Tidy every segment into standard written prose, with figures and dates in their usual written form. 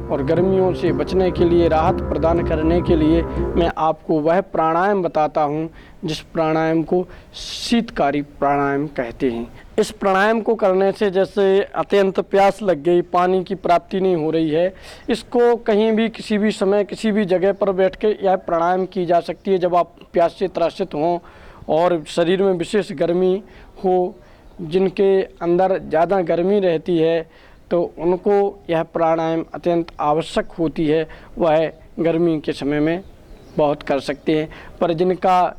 और गर्मियों से बचने के लिए, राहत प्रदान करने के लिए मैं आपको वह प्राणायाम बताता हूं जिस प्राणायाम को शीतकारी प्राणायाम कहते हैं। इस प्राणायाम को करने से जैसे अत्यंत प्यास लग गई, पानी की प्राप्ति नहीं हो रही है, इसको कहीं भी किसी भी समय किसी भी जगह पर बैठ के यह प्राणायाम की जा सकती है। जब आप प्यास से त्रसित हों और शरीर में विशेष गर्मी हो, जिनके अंदर ज़्यादा गर्मी रहती है तो उनको यह प्राणायाम अत्यंत आवश्यक होती है, वह गर्मी के समय में बहुत कर सकते हैं। पर जिनका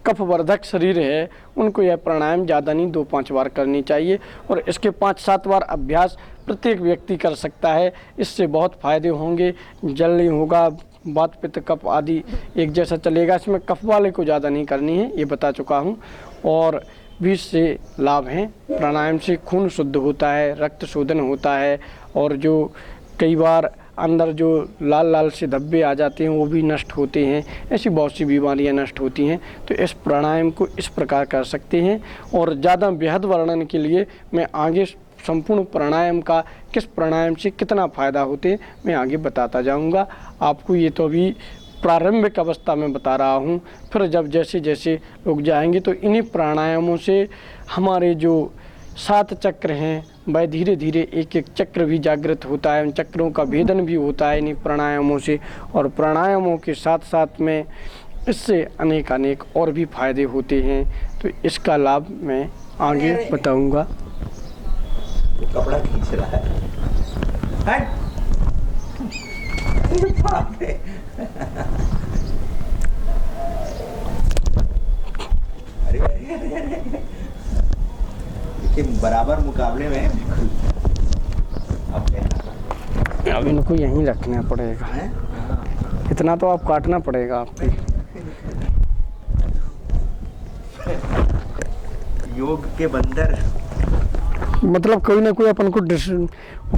कफवर्धक शरीर है उनको यह प्राणायाम ज़्यादा नहीं 2-5 बार करनी चाहिए और इसके 5-7 बार अभ्यास प्रत्येक व्यक्ति कर सकता है। इससे बहुत फ़ायदे होंगे, जल नहीं होगा, वात पित्त कफ आदि एक जैसा चलेगा। इसमें कफ वाले को ज़्यादा नहीं करनी है, ये बता चुका हूँ। और भी से लाभ हैं। प्राणायाम से खून शुद्ध होता है, रक्त शोधन होता है और जो कई बार अंदर जो लाल लाल से धब्बे आ जाते हैं वो भी नष्ट होते हैं। ऐसी बहुत सी बीमारियां नष्ट होती हैं। तो इस प्राणायाम को इस प्रकार कर सकते हैं। और ज़्यादा बेहद वर्णन के लिए मैं आगे संपूर्ण प्राणायाम का किस प्राणायाम से कितना फ़ायदा होते हैं मैं आगे बताता जाऊंगा आपको। ये तो अभी प्रारंभिक अवस्था में बता रहा हूँ, फिर जब जैसे जैसे लोग जाएंगे तो इन्हीं प्राणायामों से हमारे जो 7 चक्र हैं वह धीरे धीरे एक एक चक्र भी जागृत होता है, उन चक्रों का भेदन भी होता है इन्हीं प्राणायामों से। और प्राणायामों के साथ साथ में इससे अनेक और भी फायदे होते हैं। तो इसका लाभ मैं आगे बताऊंगा। कपड़ा खींच रहा है। अरे बराबर मुकाबले में अब इनको यहीं रखना पड़ेगा, इतना तो आप काटना पड़ेगा आपको। योग के बंदर मतलब कोई ना कोई अपन को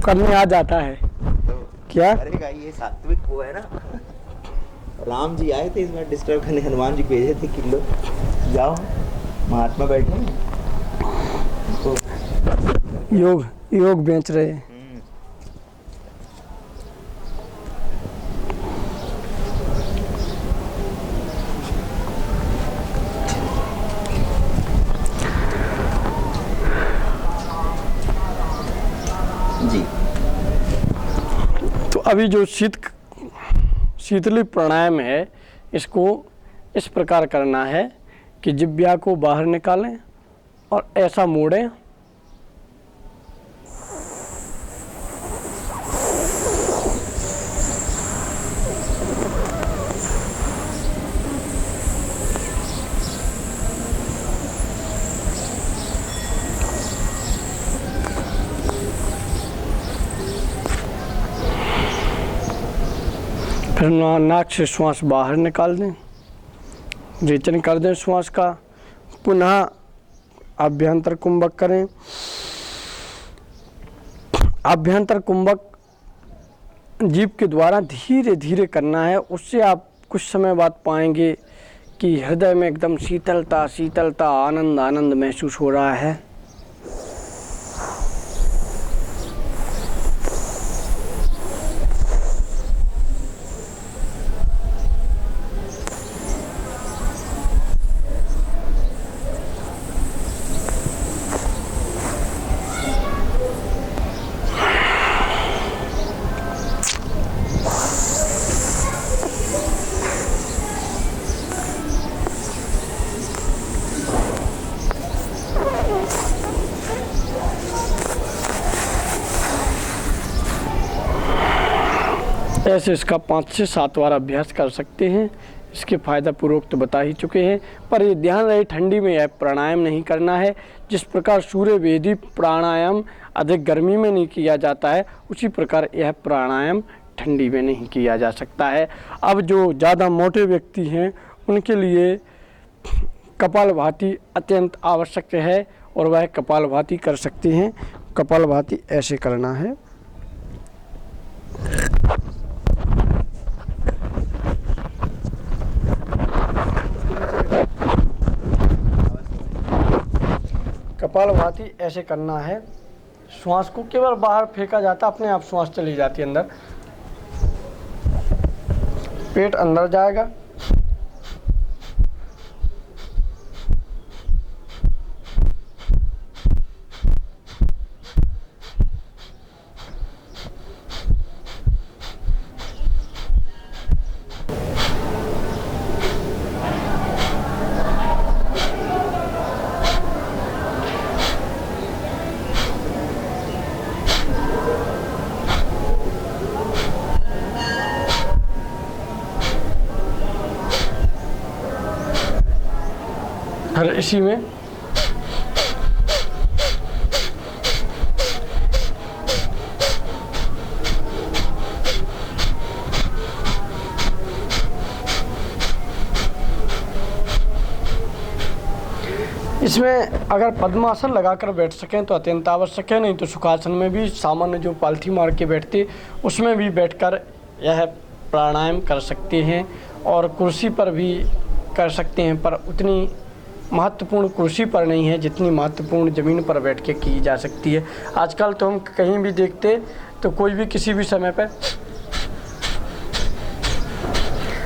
करने आ जाता है तो क्या करेगा। ये सात्विक वो है ना, राम जी आए थे इस बार डिस्टर्ब करने, हनुमान जी भेजे थे कि लो जाओ महात्मा बैठे हैं तो योग बेच रहे हैं। जी तो अभी जो शीतली प्राणायाम है इसको इस प्रकार करना है कि जिह्वा को बाहर निकालें और ऐसा मोड़ें फिर नाक से श्वास बाहर निकाल दें, रेचन कर दें श्वास का। पुनः आभ्यंतर कुंभक करें। आभ्यंतर कुंभक जीभ के द्वारा धीरे धीरे करना है। उससे आप कुछ समय बाद पाएंगे कि हृदय में एकदम शीतलता आनंद महसूस हो रहा है। ऐसे इसका 5 से 7 बार अभ्यास कर सकते हैं। इसके फायदा पूर्वक तो बता ही चुके हैं, पर ये ध्यान रहे ठंडी में यह प्राणायाम नहीं करना है। जिस प्रकार सूर्य वेदी प्राणायाम अधिक गर्मी में नहीं किया जाता है, उसी प्रकार यह प्राणायाम ठंडी में नहीं किया जा सकता है। अब जो ज़्यादा मोटे व्यक्ति हैं उनके लिए कपालभाति अत्यंत आवश्यक है और वह कपालभाति कर सकते हैं। कपालभाति ऐसे करना है। कपालभाति ऐसे करना है श्वास को केवल बाहर फेंका जाता है, अपने आप श्वास चली जाती है अंदर। पेट अंदर जाएगा, फिर इसी में इसमें अगर पद्मासन लगाकर बैठ सकें तो अत्यंत आवश्यक है, नहीं तो सुखासन में भी सामान्य जो पालथी मार के बैठते उसमें भी बैठकर यह प्राणायाम कर सकते हैं। और कुर्सी पर भी कर सकते हैं, पर उतनी महत्वपूर्ण कुर्सी पर नहीं है जितनी महत्वपूर्ण ज़मीन पर बैठ के की जा सकती है। आजकल तो हम कहीं भी देखते तो कोई भी किसी भी समय पर,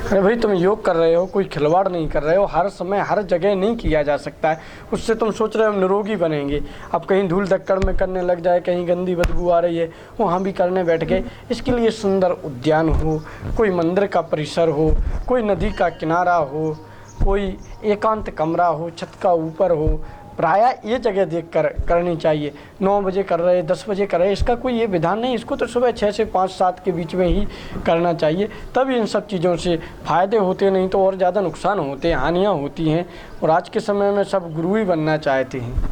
अरे भाई तुम योग कर रहे हो, कोई खिलवाड़ नहीं कर रहे हो। हर समय हर जगह नहीं किया जा सकता है, उससे तुम सोच रहे हो हम निरोगी बनेंगे। अब कहीं धूल धक्कड़ में करने लग जाए, कहीं गंदी बदबू आ रही है वहाँ भी करने बैठ गए। इसके लिए सुंदर उद्यान हो, कोई मंदिर का परिसर हो, कोई नदी का किनारा हो, कोई एकांत कमरा हो, छत का ऊपर हो, प्रायः ये जगह देखकर करनी चाहिए। 9 बजे कर रहे, 10 बजे कर रहे, इसका कोई ये विधान नहीं। इसको तो सुबह 6 से 5-7 के बीच में ही करना चाहिए, तब इन सब चीज़ों से फ़ायदे होते, नहीं तो और ज़्यादा नुकसान होते हैं, हानियाँ होती हैं। और आज के समय में सब गुरु ही बनना चाहते हैं।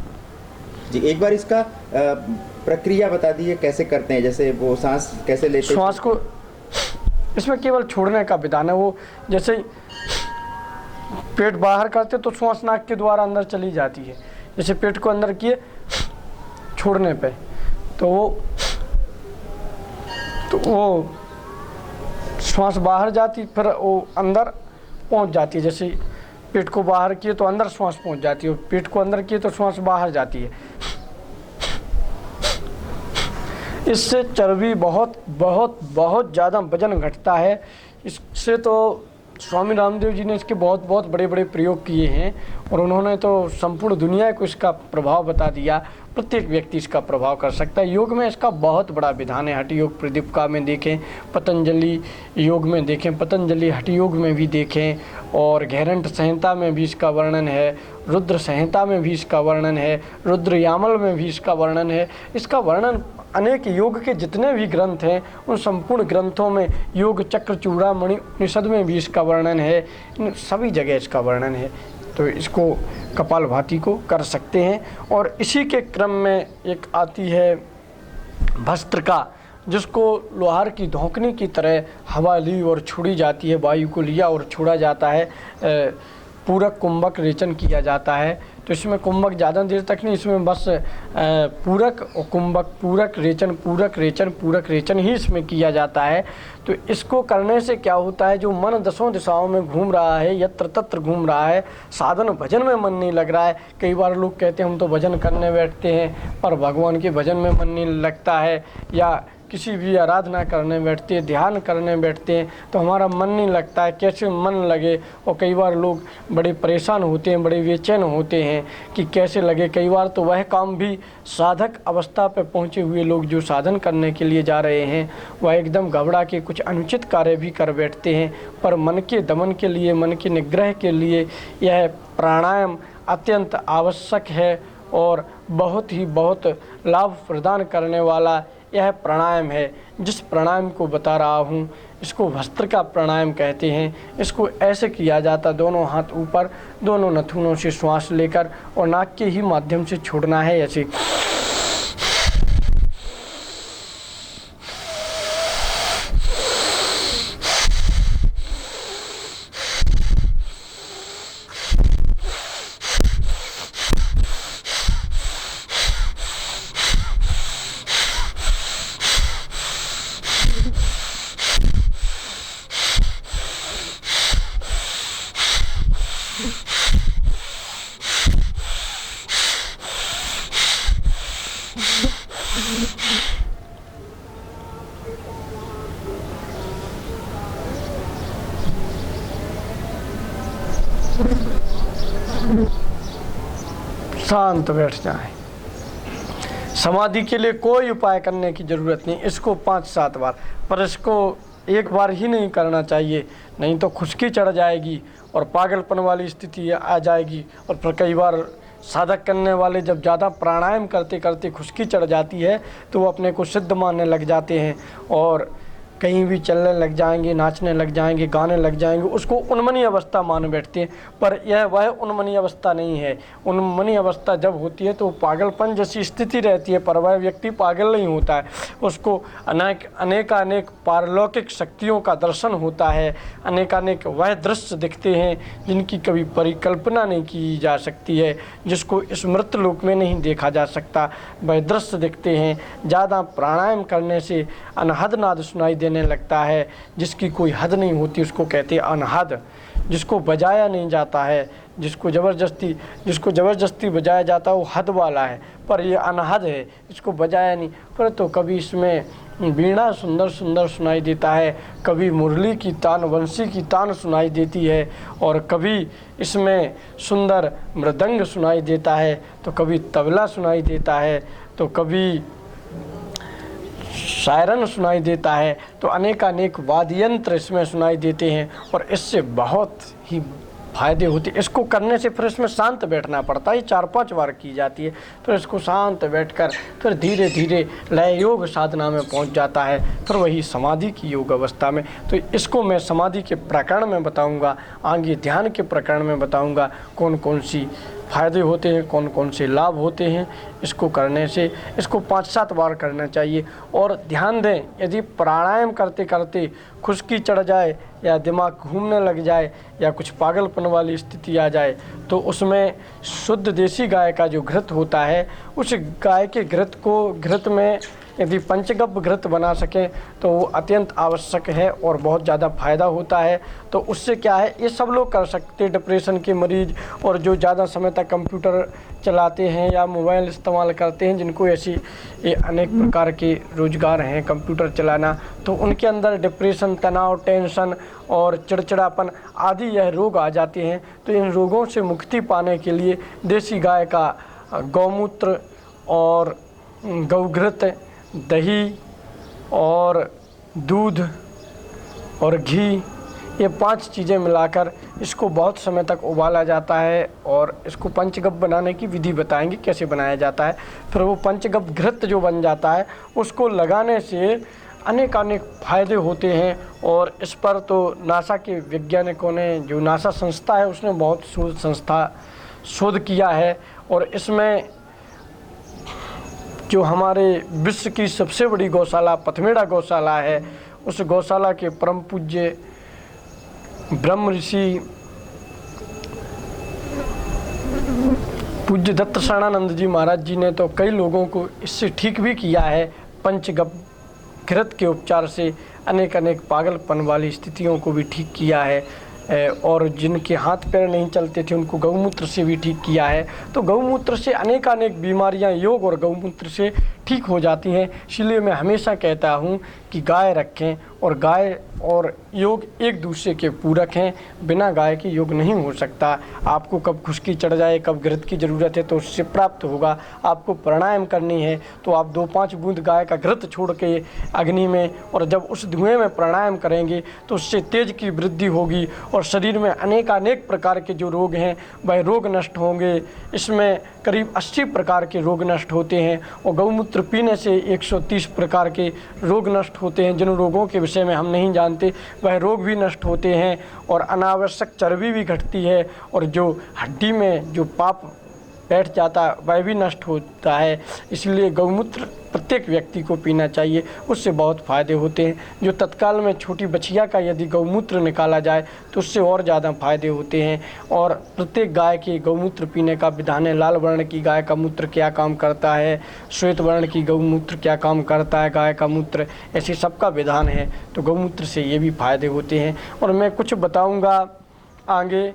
जी, एक बार इसका प्रक्रिया बता दीजिए, कैसे करते हैं, जैसे वो सांस कैसे लेते हैं? श्वास को इसमें केवल छोड़ने का विधान है। वो जैसे पेट बाहर करते तो श्वास नाक के द्वारा अंदर चली जाती है। जैसे पेट को अंदर किए, छोड़ने पे तो वो श्वास बाहर जाती, फिर वो अंदर पहुंच जाती है। जैसे पेट को बाहर किए तो अंदर श्वास पहुंच जाती है, पेट को अंदर किए तो श्वास बाहर जाती है। इससे चर्बी बहुत बहुत बहुत ज़्यादा वजन घटता है। इससे तो स्वामी रामदेव जी ने इसके बहुत बहुत बड़े बड़े प्रयोग किए हैं और उन्होंने तो संपूर्ण दुनिया को इसका प्रभाव बता दिया। प्रत्येक व्यक्ति इसका प्रभाव कर सकता है। योग में इसका बहुत बड़ा विधान है। हठ योग प्रदीपिका में देखें, पतंजलि योग में देखें, पतंजलि हठ योग में भी देखें, और घेरंट संहिता में भी इसका वर्णन है, रुद्र संहिता में भी इसका वर्णन है, रुद्र यामल में भी इसका वर्णन है। इसका वर्णन अनेक योग के जितने भी ग्रंथ हैं उन संपूर्ण ग्रंथों में, योग चक्र चूड़ामणि उपनिषद में भी इसका वर्णन है, इन सभी जगह इसका वर्णन है। तो इसको कपालभाति को कर सकते हैं। और इसी के क्रम में एक आती है भस्त्रिका, जिसको लोहार की धोंकनी की तरह हवा ली और छोड़ी जाती है, वायु को लिया और छोड़ा जाता है। पूरक कुंभक रेचन किया जाता है। तो इसमें कुंभक ज़्यादा देर तक नहीं, इसमें बस पूरक और कुंभक, पूरक रेचन, पूरक रेचन, पूरक रेचन ही इसमें किया जाता है। तो इसको करने से क्या होता है, जो मन 10 दिशाओं में घूम रहा है, यत्र तत्र घूम रहा है, साधन भजन में मन नहीं लग रहा है। कई बार लोग कहते हैं हम तो भजन करने बैठते हैं पर भगवान के भजन में मन नहीं लगता है, या किसी भी आराधना करने बैठते हैं, ध्यान करने बैठते हैं तो हमारा मन नहीं लगता है, कैसे मन लगे। और कई बार लोग बड़े परेशान होते हैं, बड़े बेचैन होते हैं कि कैसे लगे। कई बार तो वह काम भी साधक अवस्था पर पहुँचे हुए लोग जो साधन करने के लिए जा रहे हैं, वह एकदम घबरा के कुछ अनुचित कार्य भी कर बैठते हैं। पर मन के दमन के लिए, मन के निग्रह के लिए यह प्राणायाम अत्यंत आवश्यक है और बहुत ही बहुत लाभ प्रदान करने वाला यह प्राणायाम है। जिस प्राणायाम को बता रहा हूँ इसको भस्त्रिका प्राणायाम कहते हैं। इसको ऐसे किया जाता, दोनों हाथ ऊपर, दोनों नथुनों से श्वास लेकर और नाक के ही माध्यम से छोड़ना है। ऐसे शांत बैठ जाएं। समाधि के लिए कोई उपाय करने की ज़रूरत नहीं, इसको 5-7 बार, पर इसको एक बार ही नहीं करना चाहिए, नहीं तो खुश्की चढ़ जाएगी और पागलपन वाली स्थिति आ जाएगी। और फिर कई बार साधक करने वाले जब ज़्यादा प्राणायाम करते करते खुश्की चढ़ जाती है तो वो अपने को सिद्ध मानने लग जाते हैं और कहीं भी चलने लग जाएंगे, नाचने लग जाएंगे, गाने लग जाएंगे, उसको उन्मनी अवस्था मान बैठते हैं। पर यह वह उन्मनी अवस्था नहीं है। उन्मनी अवस्था जब होती है तो पागलपन जैसी स्थिति रहती है, पर वह व्यक्ति पागल नहीं होता है, उसको अनेक पारलौकिक शक्तियों का दर्शन होता है, अनेक वह दृश्य दिखते हैं जिनकी कभी परिकल्पना नहीं की जा सकती है, जिसको इस मृत लोक में नहीं देखा जा सकता, वह दृश्य दिखते हैं। ज़्यादा प्राणायाम करने से अनहद नाद सुनाई देने लगता है, जिसकी कोई हद नहीं होती, उसको कहते हैं अनहद। जिसको बजाया नहीं जाता है, जिसको ज़बरदस्ती बजाया जाता है वो हद वाला है, पर ये अनहद है, इसको बजाया नहीं। पर तो कभी इसमें वीणा सुंदर सुंदर सुनाई देता है, कभी मुरली की तान, वंशी की तान सुनाई देती है, और कभी इसमें सुंदर मृदंग सुनाई देता है, तो कभी तबला सुनाई देता है, तो कभी सायरन सुनाई देता है, तो अनेक वाद्य यंत्र इसमें सुनाई देते हैं और इससे बहुत ही फायदे होते। इसको करने से फिर इसमें शांत बैठना पड़ता है, 4-5 बार की जाती है, फिर इसको शांत बैठकर फिर धीरे धीरे लय योग साधना में पहुंच जाता है, फिर वही समाधि की योग अवस्था में। तो इसको मैं समाधि के प्रकरण में बताऊंगा, आगे ध्यान के प्रकरण में बताऊंगा कौन कौन सी फ़ायदे होते हैं, कौन कौन से लाभ होते हैं इसको करने से। इसको 5-7 बार करना चाहिए। और ध्यान दें, यदि प्राणायाम करते करते खुश्की चढ़ जाए या दिमाग घूमने लग जाए या कुछ पागलपन वाली स्थिति आ जाए, तो उसमें शुद्ध देसी गाय का जो घृत होता है, उस गाय के घृत में यदि पंचगव्य घृत बना सकें तो वो अत्यंत आवश्यक है और बहुत ज़्यादा फायदा होता है। तो उससे क्या है, ये सब लोग कर सकते हैं, डिप्रेशन के मरीज और जो ज़्यादा समय तक कंप्यूटर चलाते हैं या मोबाइल इस्तेमाल करते हैं, जिनको ऐसी ये अनेक प्रकार के रोजगार हैं कंप्यूटर चलाना, तो उनके अंदर डिप्रेशन, तनाव, टेंशन और चिड़चिड़ापन आदि यह रोग आ जाते हैं। तो इन रोगों से मुक्ति पाने के लिए देसी गाय का गौमूत्र और गौघृत, दही और दूध और घी, ये 5 चीज़ें मिलाकर इसको बहुत समय तक उबाला जाता है और इसको पंचगव्य बनाने की विधि बताएंगे कैसे बनाया जाता है। फिर वो पंचगव्य घृत जो बन जाता है उसको लगाने से अनेक फ़ायदे होते हैं। और इस पर तो नासा के वैज्ञानिकों ने, जो नासा संस्था है उसने बहुत शोध किया है। और इसमें जो हमारे विश्व की सबसे बड़ी गौशाला पथमेड़ा गौशाला है, उस गौशाला के परम पूज्य ब्रह्म ऋषि पूज्य दत्त शरणानंद जी महाराज जी ने तो कई लोगों को इससे ठीक भी किया है। पंचगव्य घृत के उपचार से अनेक पागलपन वाली स्थितियों को भी ठीक किया है, और जिनके हाथ पैर नहीं चलते थे उनको गौमूत्र से भी ठीक किया है। तो गौमूत्र से अनेक बीमारियां योग और गौमूत्र से ठीक हो जाती हैं। इसलिए मैं हमेशा कहता हूं कि गाय रखें, और गाय और योग एक दूसरे के पूरक हैं, बिना गाय के योग नहीं हो सकता। आपको कब खुश्की चढ़ जाए, कब घृत की ज़रूरत है तो उससे प्राप्त होगा। आपको प्राणायाम करनी है तो आप 2-5 बूंद गाय का घृत छोड़ के अग्नि में, और जब उस धुएं में प्राणायाम करेंगे तो उससे तेज की वृद्धि होगी और शरीर में अनेक प्रकार के जो रोग हैं वह रोग नष्ट होंगे। इसमें करीब 80 प्रकार के रोग नष्ट होते हैं और गौमूत्र पीने से 130 प्रकार के रोग नष्ट होते हैं। जिन रोगों के विषय में हम नहीं जानते वह रोग भी नष्ट होते हैं, और अनावश्यक चर्बी भी घटती है, और जो हड्डी में जो पाप बैठ जाता है वह भी नष्ट होता है। इसलिए गौमूत्र प्रत्येक व्यक्ति को पीना चाहिए, उससे बहुत फ़ायदे होते हैं। जो तत्काल में छोटी बछिया का यदि गौमूत्र निकाला जाए तो उससे और ज़्यादा फ़ायदे होते हैं। और प्रत्येक गाय के गौमूत्र पीने का विधान है। लाल वर्ण की गाय का मूत्र क्या काम करता है, श्वेत वर्ण की गौमूत्र क्या काम करता है, गाय का मूत्र, ऐसे सबका विधान है। तो गौमूत्र से ये भी फ़ायदे होते हैं। और मैं कुछ बताऊँगा आगे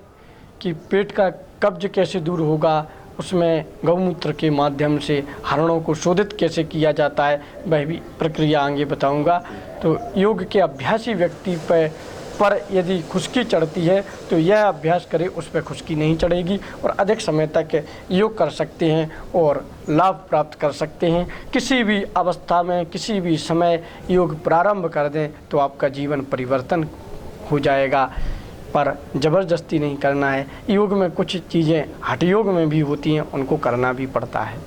कि पेट का कब्ज कैसे दूर होगा, उसमें गौमूत्र के माध्यम से हरणों को शोधित कैसे किया जाता है वह भी प्रक्रिया आगे बताऊंगा। तो योग के अभ्यासी व्यक्ति पर यदि खुश्की चढ़ती है तो यह अभ्यास करे, उस पर खुश्की नहीं चढ़ेगी और अधिक समय तक योग कर सकते हैं और लाभ प्राप्त कर सकते हैं। किसी भी अवस्था में किसी भी समय योग प्रारंभ कर दें तो आपका जीवन परिवर्तन हो जाएगा, पर ज़बरदस्ती नहीं करना है। योग में कुछ चीज़ें हठ योग में भी होती हैं, उनको करना भी पड़ता है।